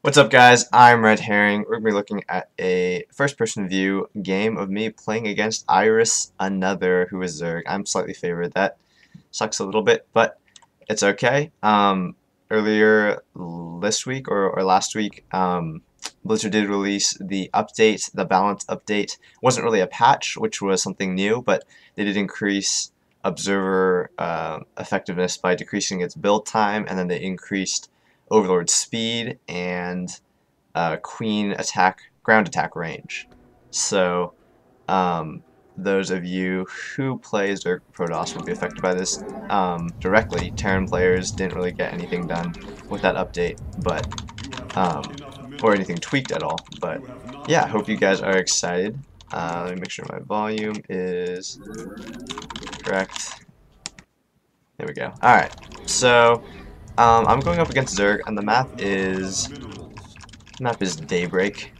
What's up, guys? I'm RedHerring. We're going to be looking at a first-person view game of me playing against IrisAnother, who is Zerg. I'm slightly favored. That sucks a little bit, but it's okay. Earlier this week or last week, Blizzard did release the update, the balance update. It wasn't really a patch, which was something new, but they did increase observer effectiveness by decreasing its build time, and then they increased Overlord speed and Queen ground attack range. So those of you who play Zerg Protoss will be affected by this directly. Terran players didn't really get anything done with that update, but or anything tweaked at all. But yeah, hope you guys are excited. Let me make sure my volume is correct. There we go. All right, so. I'm going up against Zerg, and the map is Daybreak.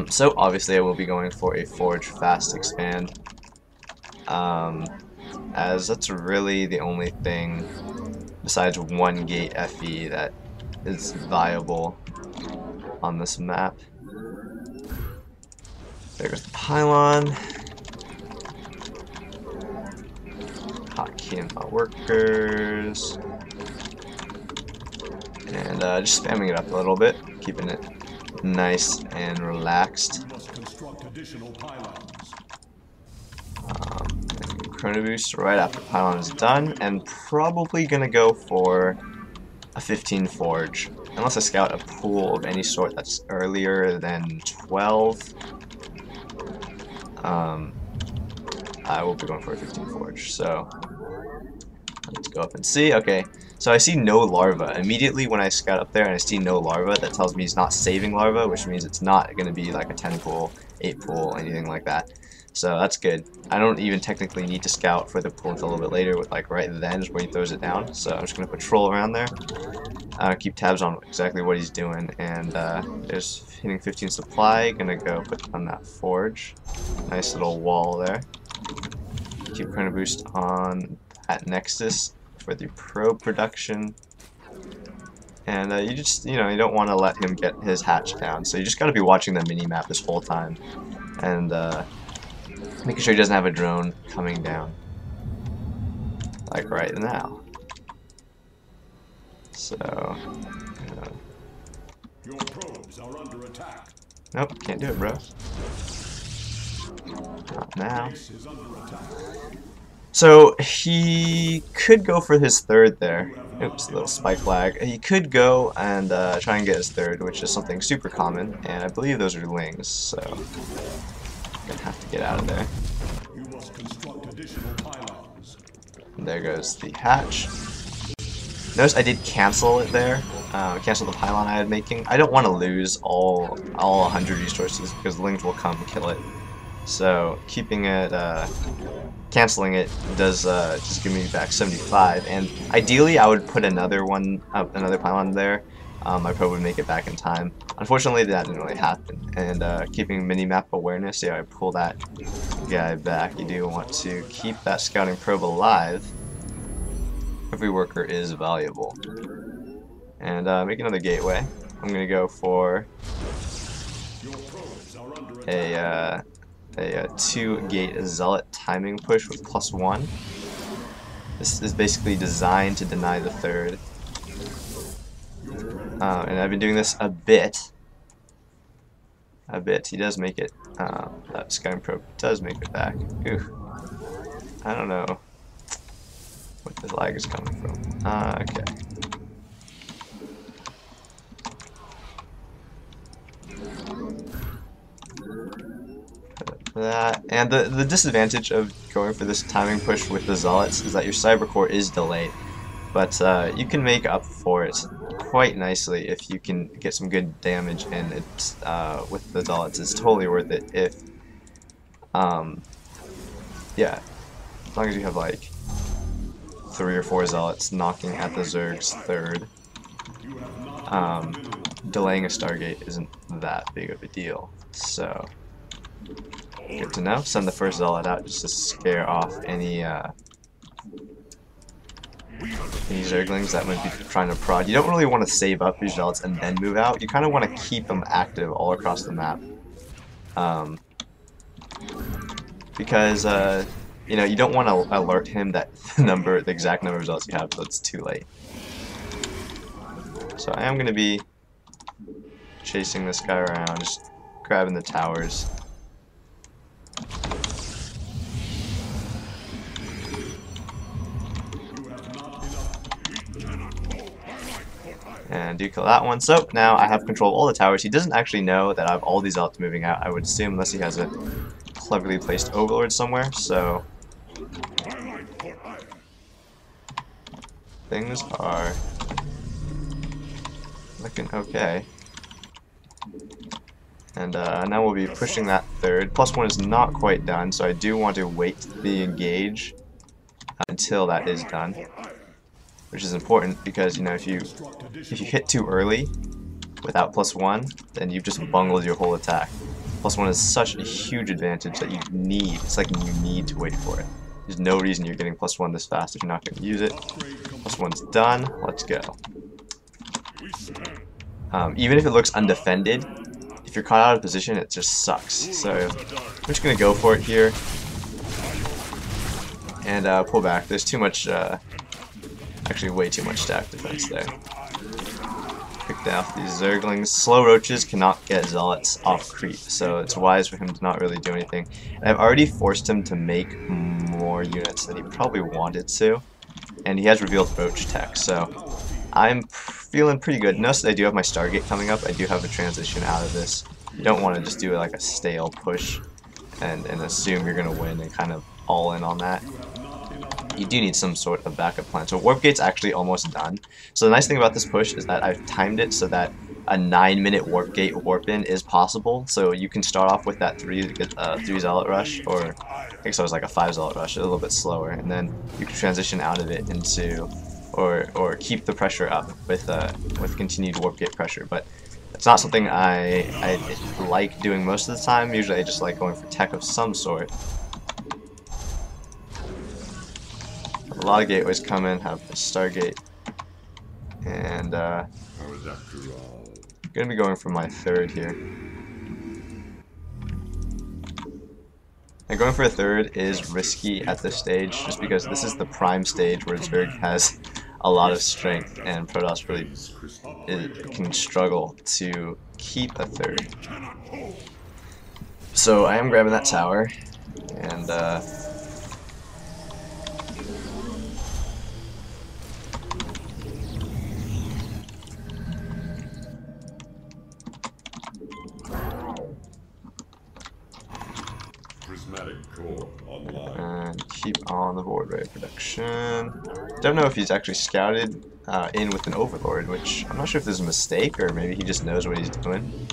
So obviously I will be going for a Forge Fast Expand, as that's really the only thing besides one gate FE that is viable on this map. There goes the pylon. Hotkey and hot workers. And just spamming it up a little bit, keeping it nice and relaxed. Chrono boost right after pylon is done, and probably gonna go for a 15 forge, unless I scout a pool of any sort that's earlier than 12. I will be going for a 15 forge. So let's go up and see. Okay. So I see no larva. Immediately when I scout up there and I see no larva, that tells me he's not saving larva, which means it's not going to be like a 10 pool, 8 pool, anything like that. So that's good. I don't even technically need to scout for the pool until a little bit later, with like right then is when he throws it down. So I'm just going to patrol around there, keep tabs on exactly what he's doing, and there's hitting 15 supply, going to go put on that forge. Nice little wall there. Keep chrono boost on that Nexus for the pro production, and you don't want to let him get his hatch down, so you just got to be watching the mini map this whole time and making sure he doesn't have a drone coming down like right now. So your probes are under attack. Nope, can't do it, bro. Not now. So he could go for his third there. Oops, a little spike lag. He could go and try and get his third, which is something super common, and I believe those are lings, so I'm gonna have to get out of there. And there goes the hatch. Notice I did cancel it there. Cancel the pylon I had making. I don't want to lose all 100 resources because lings will come kill it. So keeping it, canceling it does just give me back 75, and ideally I would put another pylon there. I probably would make it back in time. Unfortunately, that didn't really happen. And keeping mini-map awareness, yeah, I pull that guy back. You do want to keep that scouting probe alive. Every worker is valuable. And make another gateway. I'm gonna go for a 2-gate zealot timing push with +1. This is basically designed to deny the third. And I've been doing this a bit. He does make it. That scouting probe does make it back. Ooh. I don't know what the lag is coming from. Okay. That, and the disadvantage of going for this timing push with the zealots is that your cyber core is delayed, but you can make up for it quite nicely if you can get some good damage, and it's with the zealots it's totally worth it if yeah, as long as you have like 3 or 4 zealots knocking at the Zerg's third. Delaying a Stargate isn't that big of a deal, so good to know. Send the first zealot out just to scare off any any Zerglings that might be trying to prod. You don't really want to save up your zealots and then move out. You kind of want to keep them active all across the map. Because you know, you don't want to alert him that the exact number of zealots you have, so it's too late. So I am going to be chasing this guy around, just grabbing the towers. And do kill that one. So now I have control of all the towers. He doesn't actually know that I have all these zealots moving out, I would assume, unless he has a cleverly placed overlord somewhere. So things are looking okay. And now we'll be pushing that third. +1 is not quite done, so I do want to wait the engage until that is done, which is important because, you know, if you hit too early without +1, then you've just bungled your whole attack. +1 is such a huge advantage that you need. It's like you need to wait for it. There's no reason you're getting +1 this fast if you're not going to use it. +1's done. Let's go. Even if it looks undefended, if you're caught out of position, it just sucks. So I'm just going to go for it here and pull back. There's too much, actually way too much stack defense there. Picked off these Zerglings. Slow roaches cannot get zealots off creep, so it's wise for him to not really do anything. And I've already forced him to make more units than he probably wanted to, and he has revealed roach tech, so I'm feeling pretty good. Notice that I do have my Stargate coming up. I do have a transition out of this. You don't want to just do like a stale push and assume you're going to win and kind of all in on that. You do need some sort of backup plan. So Warp Gate's actually almost done. So the nice thing about this push is that I've timed it so that a 9-minute Warp Gate warp in is possible. So you can start off with that 3 zealot rush, or I guess it was like a 5 zealot rush, a little bit slower, and then you can transition out of it into, or keep the pressure up with continued Warp Gate pressure. But it's not something I like doing most of the time. Usually I just like going for tech of some sort. A lot of gateways come in, have the Stargate, and gonna be going for my third here. And going for a third is risky at this stage, just because this is the prime stage where Zerg has a lot of strength, and Protoss really can struggle to keep a third. So I am grabbing that tower, and keep on the board rate production. Don't know if he's actually scouted in with an overlord, which I'm not sure if this is a mistake or maybe he just knows what he's doing.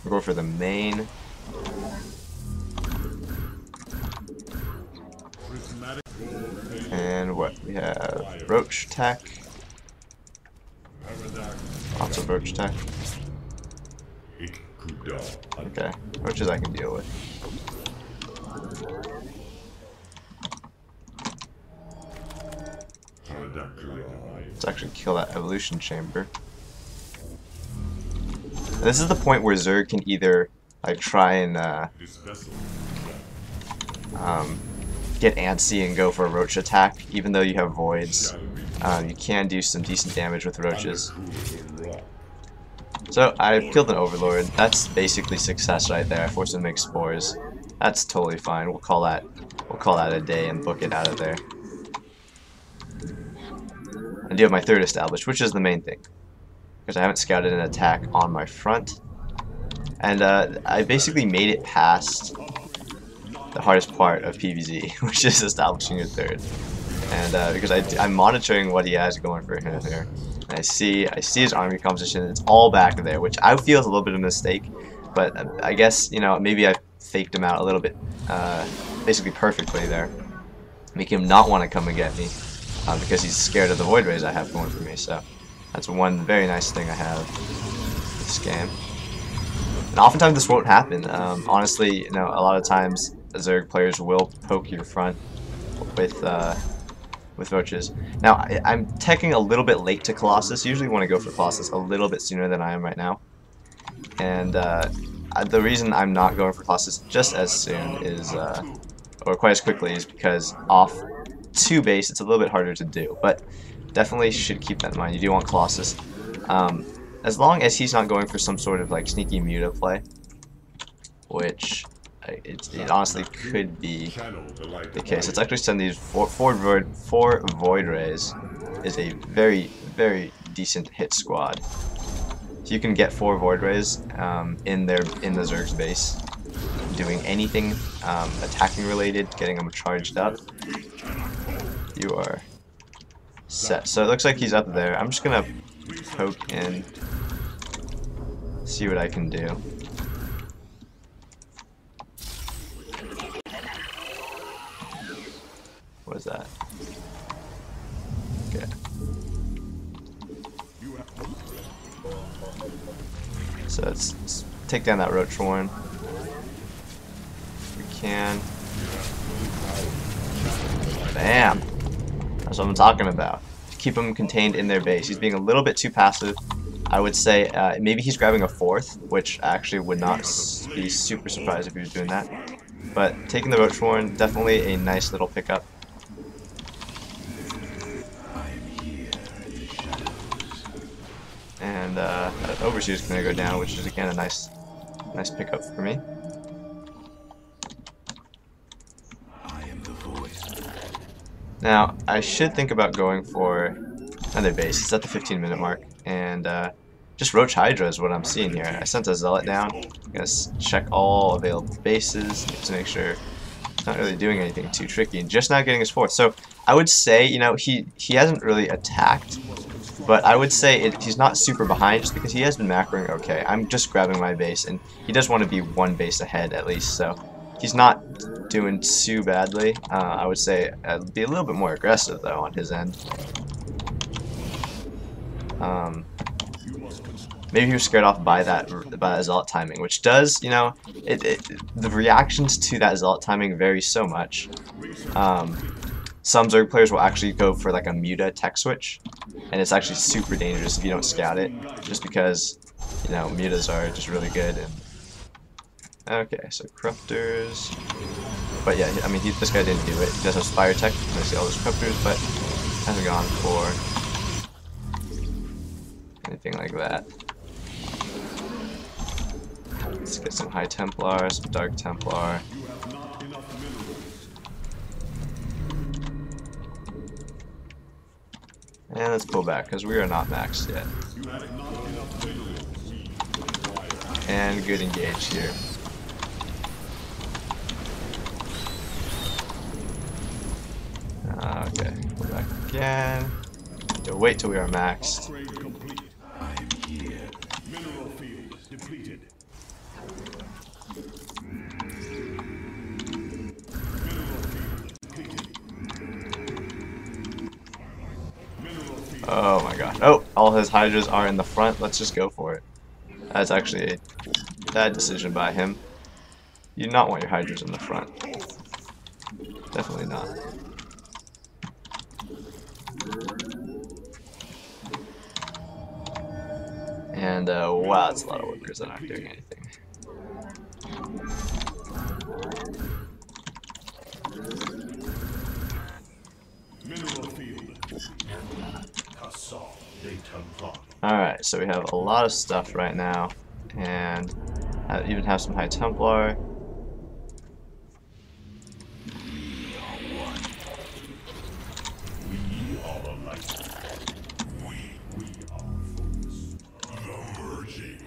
We'll go for the main. And what we have, roach tech. Lots of roach tech. Okay, roaches I can deal with. Let's actually kill that evolution chamber. And this is the point where Zerg can either like try and get antsy and go for a roach attack, even though you have voids. You can do some decent damage with roaches. So I've killed an overlord. That's basically success right there. I forced him to make spores. That's totally fine. We'll call that a day and book it out of there. I do have my third established, which is the main thing, because I haven't scouted an attack on my front, and I basically made it past the hardest part of PvZ, which is establishing your third. And because I'm monitoring what he has going for him here, and I see his army composition. It's all back there, which I feel is a little bit of a mistake, but I guess, you know, maybe I faked him out a little bit, basically perfectly there, make him not want to come and get me. Because he's scared of the void rays I have going for me, so that's one very nice thing I have with this game. And oftentimes this won't happen. Honestly, you know, a lot of times Zerg players will poke your front with with roaches. Now, I'm teching a little bit late to Colossus. Usually want to go for Colossus a little bit sooner than I am right now. And the reason I'm not going for Colossus just as soon is, or quite as quickly, is because off 2 base it's a little bit harder to do. But definitely should keep that in mind. You do want Colossus. As long as he's not going for some sort of like sneaky muta play, which it honestly could be the case. Let's actually send these four void rays. Is a very decent hit squad. So you can get 4 void rays in the Zerg's base, doing anything attacking related, getting them charged up. You are set. So it looks like he's up there. I'm just gonna poke in, see what I can do. What is that? Okay. So let's take down that roach warren. We can. Bam! That's what I'm talking about. Keep him contained in their base. He's being a little bit too passive. I would say maybe he's grabbing a 4th, which I actually would not be super surprised if he was doing that. But taking the roach warren, definitely a nice little pickup. And that overshoot is going to go down, which is again a nice pickup for me. Now I should think about going for another base. It's at the 15-minute mark, and just Roach Hydra is what I'm seeing here. I sent a Zealot down. I'm gonna check all available bases to make sure it's not really doing anything too tricky, and just now getting his 4th. So I would say, you know, he hasn't really attacked. But I would say he's not super behind just because he has been macroing okay. I'm just grabbing my base, and he does want to be 1 base ahead at least, so he's not doing too badly. I would say I'd be a little bit more aggressive though on his end. Maybe he was scared off by that Zealot timing, which does, you know, the reactions to that Zealot timing vary so much. Some Zerg players will actually go for like a muta tech switch, and it's actually super dangerous if you don't scout it, just because, you know, mutas are just really good. And okay, so corruptors, but yeah, I mean, this guy didn't do it. He does have Spire Tech, I see all those corruptors, but hasn't gone for anything like that. Let's get some High Templar, some Dark Templar. And let's pull back, because we are not maxed yet. And good engage here. Okay, pull back again. You'll wait till we are maxed. Oh my gosh. Oh, all his Hydras are in the front. Let's just go for it. That's actually a bad decision by him. You do not want your Hydras in the front. Definitely not. And wow, that's a lot of workers that aren't doing anything. Alright, so we have a lot of stuff right now, and I even have some High Templar.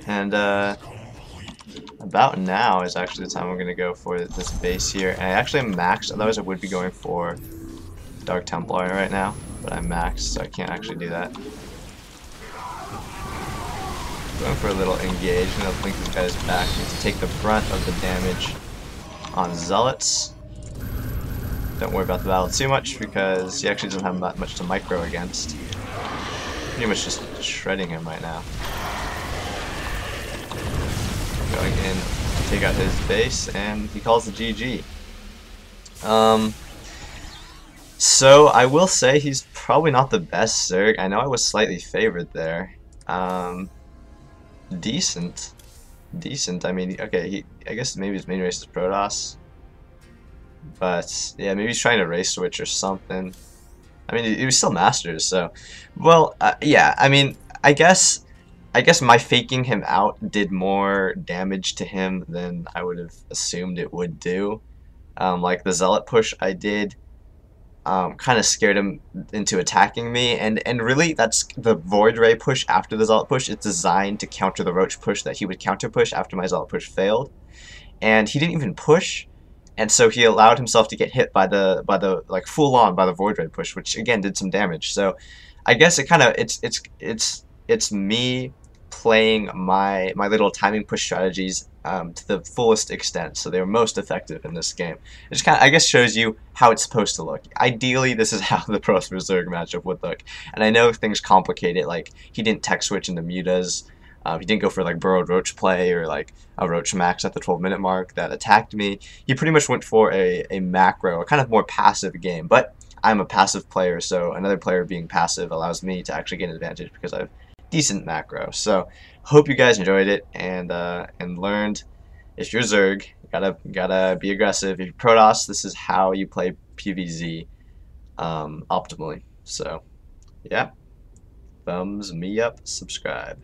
And about now is actually the time I'm going to go for this base here. And I actually am maxed, otherwise I would be going for Dark Templar right now, but I'm maxed, so I can't actually do that. Going for a little engage, and I'll link these guys back to take the brunt of the damage on Zealots. Don't worry about the battle too much because he actually doesn't have that much to micro against. Pretty much just shredding him right now. Going in to take out his base, and he calls the GG. So I will say he's probably not the best Zerg. I know I was slightly favored there. Um, decent, decent. I mean, okay, I guess maybe his main race is Protoss, but yeah, maybe he's trying to race switch or something. I mean, he was still Masters, so well, yeah. I mean, I guess my faking him out did more damage to him than I would have assumed it would do. Like the Zealot push I did kind of scared him into attacking me, and really that's the Void Ray push after the Zealot push. It's designed to counter the Roach push that he would counter push after my Zealot push failed, and he didn't even push, and so he allowed himself to get hit by the like full on by the Void Ray push, which again did some damage. So I guess it kind of it's me playing my little timing push strategies to the fullest extent, so they were most effective in this game. It just kind of, I guess, shows you how it's supposed to look. Ideally, this is how the Protoss Zerg matchup would look. And I know things complicate it, like he didn't tech switch into mutas. He didn't go for like burrowed roach play or like a roach max at the 12-minute mark that attacked me. He pretty much went for a macro, a kind of more passive game. But I'm a passive player, so another player being passive allows me to actually get an advantage because I have decent macro. So hope you guys enjoyed it and learned. If you're Zerg, gotta be aggressive. If you're Protoss, this is how you play PvZ optimally. So yeah, thumbs me up, subscribe.